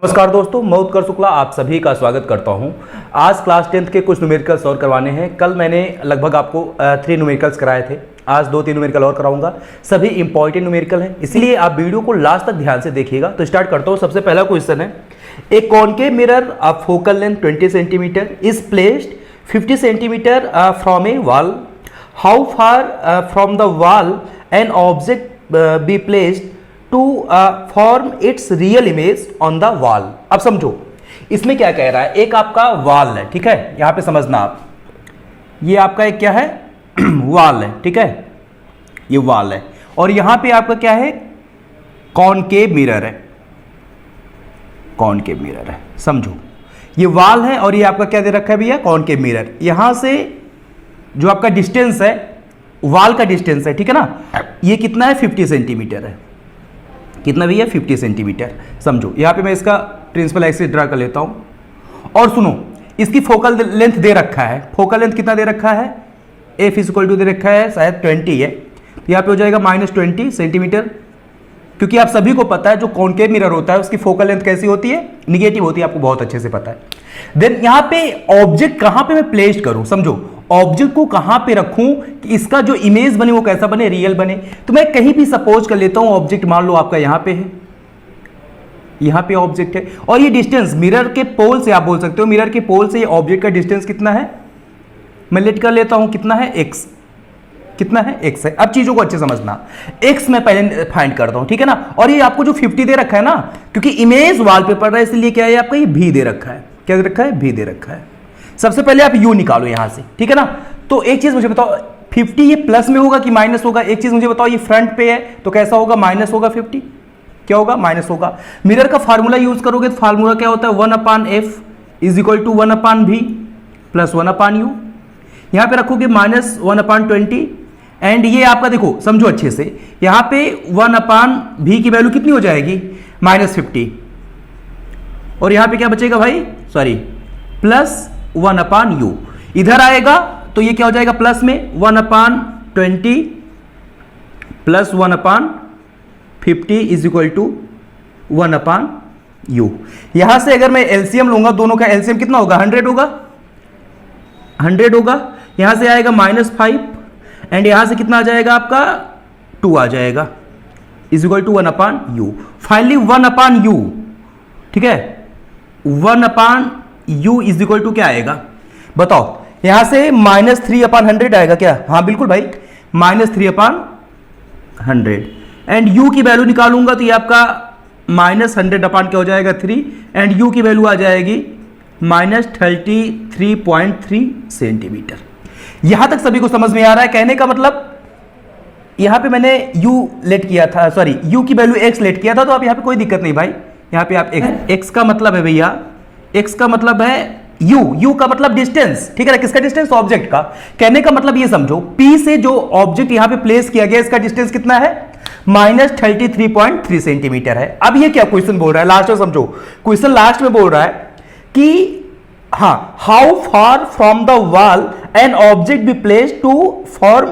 नमस्कार दोस्तों, मैं उत्कर्ष शुक्ला आप सभी का स्वागत करता हूं। आज क्लास 10th के कुछ न्यूमेरिकल्स और करवाने हैं। कल मैंने लगभग आपको 3 न्यूमेरिकल्स कराए थे। आज 2-3 न्यूमेरिकल और कराऊंगा। सभी इंपॉर्टेंट न्यूमेरिकल हैं, इसलिए आप वीडियो को लास्ट तक ध्यान से देखिएगा। तो स्टार्ट करता हूं। सबसे पहला क्वेश्चन है, a concave mirror of focal length 20 centimetre is placed 50 centimetre from a wall. How far from the wall an object be placed to form its real image on the wall. अब समझो इसमें क्या कह रहा है। एक आपका वॉल है, ठीक है, यहां पे समझना आप, ये आपका एक क्या है वॉल है, ठीक है, ये वॉल है और यहां पे आपका क्या है कॉनकेव मिरर है, कॉनकेव मिरर है। समझो ये वॉल है और ये आपका क्या दे रखा है भैया कॉनकेव मिरर। यहां से जो आपका डिस्टेंस है वॉल का डिस्टेंस है, ठीक है ना, ये कितना है 50 सेंटीमीटर है। कितना भी है 50 सेंटीमीटर। समझो यहां पे मैं इसका प्रिंसिपल एक्सिस ड्रा कर लेता हूं और सुनो इसकी फोकल लेंथ दे रखा है। फोकल लेंथ कितना दे रखा है, एफ इक्वल टू दे रखा है शायद 20 है, तो यहां पे हो जाएगा -20 सेंटीमीटर। क्योंकि आप सभी को पता है जो कॉनकेव मिरर होता है उसकी फोकल लेंथ कैसी होती है, निगेटिव होती है, आपको बहुत अच्छे से पता है। देन यहां पे ऑब्जेक्ट कहां पे मैं प्लेस करूं, समझो ऑब्जेक्ट को कहां पे रखूं कि इसका जो इमेज बने वो कैसा बने, रियल बने। तो मैं कहीं भी सपोज कर लेता हूं ऑब्जेक्ट मान लो आपका यहां पे है, यहां पे ऑब्जेक्ट है और ये डिस्टेंस मिरर के पोल से आप बोल सकते हो, मिरर के पोल से ये ऑब्जेक्ट का डिस्टेंस कितना है, मैं लेट कर लेता हूं कितना है x, कितना है x है। अब चीजों को अच्छे समझना, x मैं पहले फाइंड करता हूं, ठीक है ना। और ये आपको जो 50 दे रखा है ना, क्योंकि इमेज वॉल पे पड़ रहा है इसलिए क्या है आपका ये v दे रखा है। क्या दे रखा है, v दे रखा है। सबसे पहले आप u निकालो यहां से, ठीक है ना। तो एक चीज मुझे बताओ 50 ये प्लस में होगा कि माइनस होगा। एक चीज मुझे बताओ ये फ्रंट पे है तो कैसा होगा, माइनस होगा 50, क्या होगा माइनस होगा। मिरर का फार्मूला यूज करोगे तो फार्मूला क्या होता है 1/f is equal to 1/v plus 1/u। यहां पे रखोगे -1/20 एंड ये आपका देखो समझो अच्छे से, यहां पे 1/v की वैल्यू कितनी हो जाएगी -50 और यहां पे क्या बचेगा भाई, सॉरी प्लस 1/u। इधर आएगा तो ये क्या हो जाएगा प्लस में 1/20 plus 1/50 is equal to 1/u। यहां से अगर मैं एलसीएम लूंगा, दोनों का एलसीएम कितना होगा 100 होगा, 100 होगा। यहां से आएगा -5 एंड यहां से कितना आ जाएगा आपका 2 आ जाएगा is equal to 1/u। Finally 1/u, ठीक है, 1/u इज इक्वल टू क्या आएगा बताओ। यहां से -3/100 आएगा क्या, हाँ बिल्कुल भाई -3/100 एंड u की वैल्यू निकालूंगा तो ये आपका -100 क्या हो जाएगा 3 एंड u की वैल्यू आ जाएगी -33.3 सेंटीमीटर। यहां तक सभी को समझ में आ रहा है। कहने का मतलब यहां पे मैंने u लेट किया था, सॉरी u की वैल्यू x लेट किया था, तो आप यहां पे कोई दिक्कत नहीं भाई, यहां पे आप x का मतलब है भैया, x का मतलब है u का मतलब डिस्टेंस, ठीक है ना, किसका डिस्टेंस, ऑब्जेक्ट का। कहने का मतलब ये समझो p से जो ऑब्जेक्ट यहां पे प्लेस किया गया इसका डिस्टेंस कितना है -33.3 सेंटीमीटर है। अब ये क्या क्वेश्चन बोल रहा है, लास्ट में समझो, क्वेश्चन लास्ट में बोल रहा है कि हाँ how far from the wall an object be place to form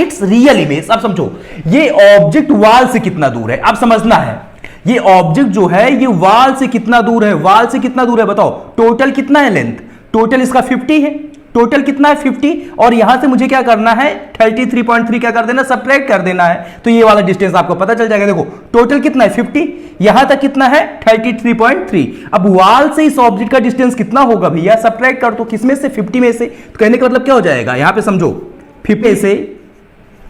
its real image. अब समझो ये ऑब्जेक्ट वॉल से कितना दूर है, अब समझना है ये ऑब्जेक्ट जो है ये वॉल से कितना दूर है, वॉल से कितना दूर है बताओ। टोटल कितना है लेंथ, टोटल इसका 50 है, टोटल कितना है 50 और यहां से मुझे क्या करना है 33.3 क्या कर देना, सब्ट्रैक्ट कर देना है, तो ये वाला डिस्टेंस आपको पता चल जाएगा। देखो टोटल कितना है 50, यहां तक कितना है 33.3। अब वॉल से इस ऑब्जेक्ट का डिस्टेंस कितना होगा भैया, सब्ट्रैक्ट कर दो, किसमें से 50 में से। तो कहने का मतलब क्या हो जाएगा, यहां पे समझो 50 से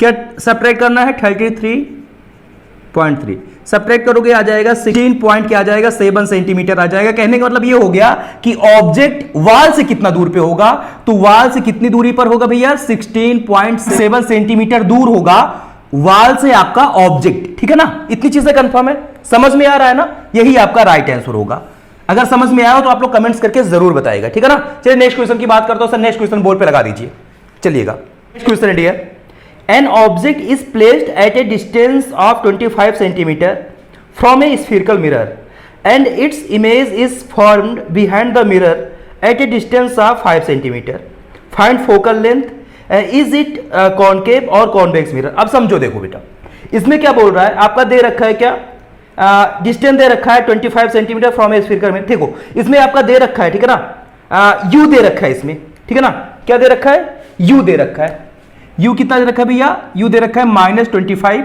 क्या सब्ट्रैक्ट करना है 33.3 सब्ट्रैक्ट करोगे आ जाएगा 16 पॉइंट क्या आ जाएगा 7 सेंटीमीटर आ जाएगा। कहने का मतलब ये हो गया कि ऑब्जेक्ट वॉल से कितना दूर पे होगा, तो वॉल से कितनी दूरी पर होगा भैया 16.7 सेंटीमीटर दूर होगा वॉल से आपका ऑब्जेक्ट, ठीक है ना। इतनी चीजें कंफर्म है, समझ में आ रहा है ना, यही आपका राइट आंसर होगा। अगर समझ में आया हो तो आप लोग कमेंट्स करके जरूर बताइएगा, ठीक है ना। चलिए नेक्स्ट क्वेश्चन की बात करता हूं सर, नेक्स्ट क्वेश्चन बोर्ड पे लगा दीजिए। चलिएगा नेक्स्ट क्वेश्चन है dear, an object is placed at a distance of 25 centimeter from a spherical mirror and its image is formed behind the mirror at a distance of 5 centimeter. Find focal length. Is it concave or convex mirror? अब समझो देखो बेटा इसमें क्या बोल रहा है, आपका दे रखा है क्या डिस्टेंस दे रखा है 25 सेंटीमीटर फ्रॉम ए स्फीयर में। देखो इसमें आपका दे रखा है, ठीक है ना, यू दे रखा है इसमें, ठीक है ना, क्या दे रखा है, यू दे रखा है। यू कितना दे रखा है भैया, यू दे रखा है -25।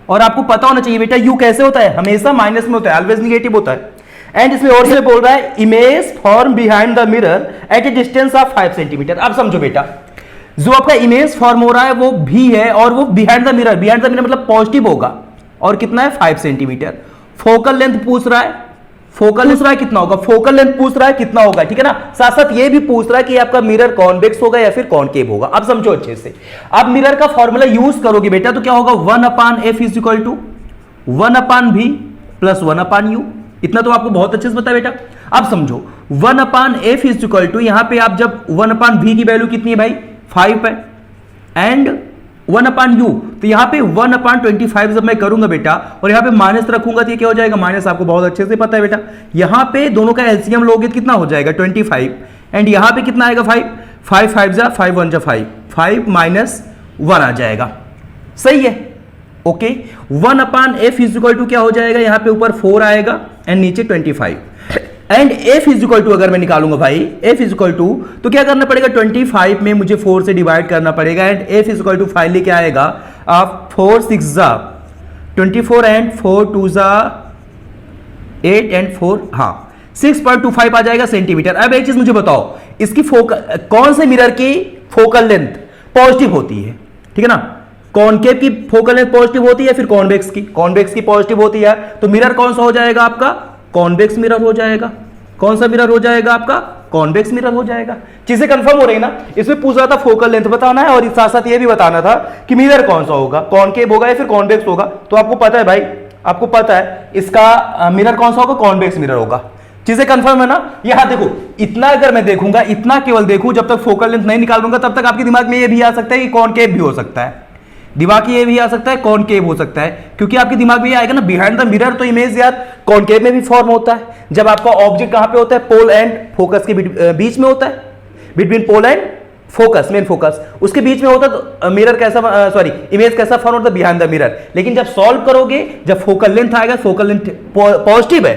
और आपको पता होना चाहिए बेटा यू कैसे होता है, हमेशा माइनस में होता है, ऑलवेज निगेटिव होता है। एंड इसमें और से बोल रहा है image form behind the mirror at A distance of 5 centimetre. अब समझो बेटा, जो आपका इमेज फॉर्म हो रहा है वो भी है और वो behind the mirror, behind the mirror मतलब पॉजिटिव होगा, और कितना है 5 सेंटीमीटर। फोकल लेंथ पूछ रहा है, फोकल पूछ रहा है कितना होगा, फोकल लेंथ पूछ रहा है कितना होगा, ठीक है ना, साथ साथ ये भी पूछ रहा है कि आपका मिरर कॉन्वेक्स होगा या फिर कॉनकेव होगा। अब समझो अच्छे से, आप मिरर का फॉर्मूला यूज करोगे बेटा तो क्या होगा, 1/f is equal to 1/v plus 1/u। इतना तो आपको बहुत अच्छे से पता है बेटा। अब समझो 1/f इज इक्वल टू, यहां पे आप जब 1/v की वैल्यू कितनी है भाई 5 है, एंड 1/u, तो यहां पे 1/25 जब मैं करूंगा बेटा और यहां पे माइनस रखूंगा तो ये क्या हो जाएगा, माइनस आपको बहुत अच्छे से पता है बेटा। यहां पे दोनों का एलसीएम लोगे तो कितना हो जाएगा 25, एंड यहां पे कितना आएगा 5, 5 5 जा 5 1 जा 5, 5 -1 आ जाएगा, सही है, okay. 1/f is equal to क्या हो जाएगा, यहां पे ऊपर 4 आएगा एंड नीचे 25, and f is equal to अगर मैं निकालूंगा भाई f इज इक्वल टू, तो क्या करना पड़ेगा 25 में मुझे 4 से डिवाइड करना पड़ेगा, and f is equal to finally क्या आएगा, आप 4 6 जा 24 एंड 4 2 जा 8 एंड 4, हाँ 6.25 आ जाएगा सेंटीमीटर। अब एक चीज मुझे बताओ, इसकी कौन से मिरर की फोकल लेंथ पॉजिटिव होती है, ठीक है ना, कॉनकेव की फोकल लेंथ पॉजिटिव होती है, फिर कॉन्वेक्स की, कॉन्वेक्स की पॉजिटिव होती है, तो मिरर कौन सा हो जाएगा आपका, कॉन्वेक्स मिरर हो जाएगा। कौन सा मिरर हो जाएगा आपका, कॉन्वेक्स मिरर हो जाएगा। चीजें कंफर्म हो रही ना, इसमें पूछ रहा था फोकल लेंथ बताना है और साथ साथ ये भी बताना था कि मिरर कौन सा होगा, कॉनकेव होगा या फिर कॉन्वेक्स होगा। तो आपको पता है भाई, आपको पता है इसका मिरर कौन सा होगा, कॉन्वेक्स मिरर होगा। चीजें कंफर्म है ना। यहां देखो, इतना अगर मैं देखूंगा, इतना केवल देखूं, जब तक फोकल लेंथ नहीं निकालूंगा तब तक आपके दिमाग में ये भी आ सकता है कि कॉनकेव भी हो सकता है, दिमाग ये भी आ सकता है कॉनकेव हो सकता है, क्योंकि आपके दिमाग में ये आएगा ना बिहाइंड द मिरर, तो इमेज यार कॉनकेव में भी फॉर्म होता है। जब आपका ऑब्जेक्ट कहां पे होता है, पोल एंड फोकस के बीच में होता है, between pole and focus, main focus, उसके बीच में होता है, तो मिरर कैसा, सॉरी इमेज कैसा फॉर्म होता है, बिहाइंड द मिरर। लेकिन जब सॉल्व करोगे, जब फोकल लेंथ आएगा, फोकल लेंथ पॉजिटिव है,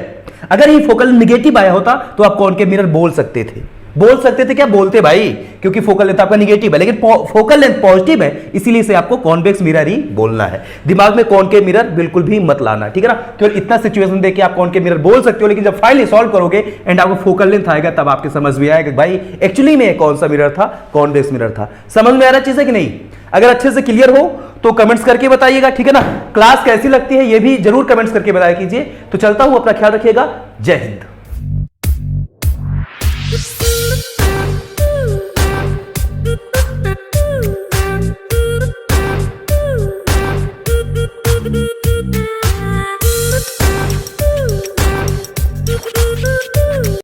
अगर ये फोकल निगेटिव आया होता तो आप कॉनकेव मिरर बोल सकते थे, बोल सकते थे, क्या बोलते भाई, क्योंकि फोकल लेंथ आपका निगेटिव है, लेकिन फोकल लेंथ पॉजिटिव है, इसीलिए से आपको कॉन्वेक्स मिरर ही बोलना है। दिमाग में कॉनकेव मिरर बिल्कुल भी मत लाना, ठीक है ना। केवल इतना सिचुएशन देख के आप कॉनकेव मिरर बोल सकते हो, लेकिन जब फाइनली सॉल्व करोगे एंड आपको फोकल लेंथ आएगा तब आपके समझ में आएगा भाई एक्चुअली में कौन सा मिरर था, कॉन्वेक्स मिरर था। समझ में आ रहा चीज है कि नहीं। अगर अच्छे से क्लियर हो तो कमेंट्स करके बताइएगा, ठीक है ना। क्लास कैसी लगती है ये भी जरूर कमेंट्स करके बताया कीजिए। तो चलता हूं, अपना ख्याल रखिएगा, जय हिंद।